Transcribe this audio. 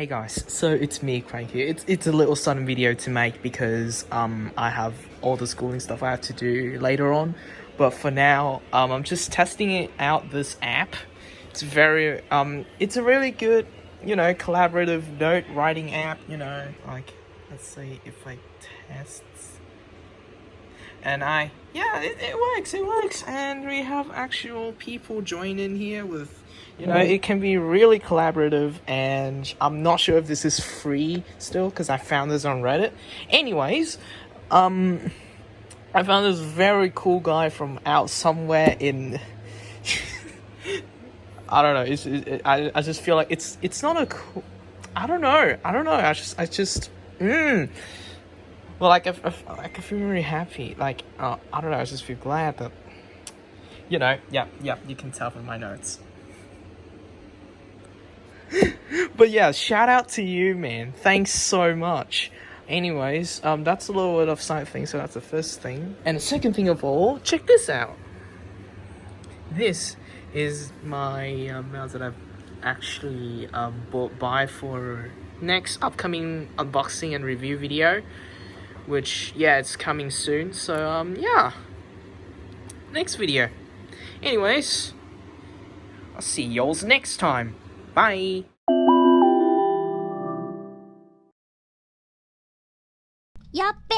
Hey guys, so it's me, Quang here. It's a little sudden video to make because I have all the schooling stuff I have to do later on. But for now, I'm just testing it out, this app. It's it's a really good, collaborative note writing app, like, let's see if I test. And it works, and we have actual people join in here with, it can be really collaborative, and I'm not sure if this is free still, because I found this on Reddit. Anyways, I found this very cool guy from out somewhere in, I don't know, I just feel like it's not a cool, I don't know, well, I feel very happy. Like, I don't know. I just feel glad that, yeah, you can tell from my notes. But yeah, shout out to you, man. Thanks so much. Anyways, that's a little bit of side thing. So that's the first thing. And the second thing of all, check this out. This is my mouse that I've actually buy for next upcoming unboxing and review video. Which, yeah, it's coming soon, so, yeah, next video. Anyways, I'll see y'all's next time. Bye!やっべ